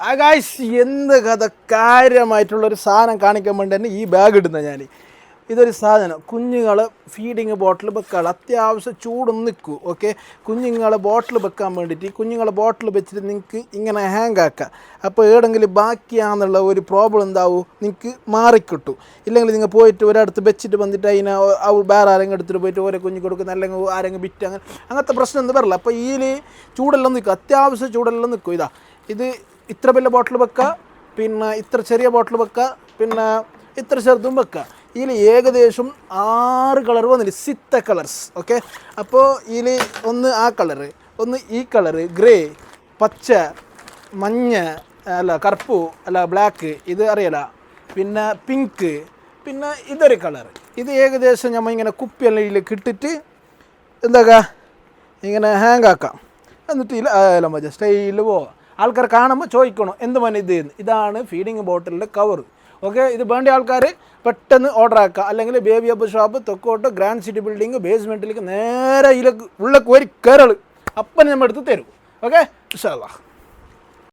ആ ഗായ്സ് എന്ത് കഥ കാര്യമായിട്ടുള്ളൊരു സാധനം കാണിക്കാൻ വേണ്ടി തന്നെ ഈ ബാഗ് ഇടുന്ന ഞാൻ. ഇതൊരു സാധനം കുഞ്ഞുങ്ങൾ ഫീഡിങ് ബോട്ടിൽ വെക്കാൾ അത്യാവശ്യം ചൂടൊന്നും നിൽക്കും. ഓക്കെ, കുഞ്ഞുങ്ങളെ ബോട്ടിൽ വെക്കാൻ വേണ്ടിയിട്ട് കുഞ്ഞുങ്ങളെ ബോട്ടിൽ വെച്ചിട്ട് നിങ്ങൾക്ക് ഇങ്ങനെ ഹാങ് ആക്കാം. അപ്പോൾ ഏടെങ്കിലും ബാക്കിയാണെന്നുള്ള ഒരു പ്രോബ്ലം എന്താവും, നിങ്ങൾക്ക് മാറിക്കിട്ടും. ഇല്ലെങ്കിൽ നിങ്ങൾ പോയിട്ട് ഒരിടത്ത് വെച്ചിട്ട് വന്നിട്ട് അതിനെ വേറെ ആരെങ്കിലും എടുത്തിട്ട് പോയിട്ട് ഓരോ കുഞ്ഞു കൊടുക്കുന്ന അല്ലെങ്കിൽ ആരെങ്കിലും വിറ്റ് അങ്ങനത്തെ പ്രശ്നം ഒന്നും വരില്ല. അപ്പോൾ ഇതിൽ ചൂടെല്ലാം നിൽക്കും, അത്യാവശ്യം ചൂടെല്ലാം നിൽക്കും. ഇത് ഇത്ര വലിയ ബോട്ടിൽ വെക്കുക, പിന്നെ ഇത്ര ചെറിയ ബോട്ടിൽ വെക്കുക, പിന്നെ ഇത്ര ചെറുതും വെക്കുക. ഇതിൽ ഏകദേശം 6 കളർ വന്നില്ല, 6 കളേഴ്സ്. ഓക്കെ, അപ്പോൾ ഇതിൽ ഒന്ന് ആ കളറ്, ഒന്ന് ഈ കളറ്, ഗ്രേ, പച്ച, മഞ്ഞ, അല്ല കറുപ്പ്, അല്ല ബ്ലാക്ക്, ഇത് അറിയില്ല, പിന്നെ പിങ്ക്, പിന്നെ ഇതൊരു കളർ. ഇത് ഏകദേശം നമ്മൾ ഇങ്ങനെ കുപ്പിയെല്ലാം ഇതിലേക്ക് ഇട്ടിട്ട് എന്താക്കാം, ഇങ്ങനെ ഹാങ് ആക്കാം. എന്നിട്ട് ഇതിൽ ആയാലും മതി, സ്റ്റൈലിൽ പോവാം. ആൾക്കാർ കാണുമ്പോൾ ചോദിക്കണം എന്ത് മന ഇത്. ഇതാണ് ഫീഡിങ് ബോട്ടിലിൻ്റെ കവർ. ഓക്കെ, ഇത് വേണ്ട ആൾക്കാർ പെട്ടെന്ന് ഓർഡർ ആക്കുക. അല്ലെങ്കിൽ ബേബി അപ്പ് ഷോപ്പ്, തെക്കോട്ട് ഗ്രാൻഡ് സിറ്റി ബിൽഡിംഗ് ബേസ്മെൻറ്റിലേക്ക് നേരെ ഇതിലേക്ക് ഉള്ള കോരി കയറൽ അപ്പം നമ്മൾ എടുത്ത് തരും. ഓക്കെ, ഇൻഷാ അല്ലാഹ്.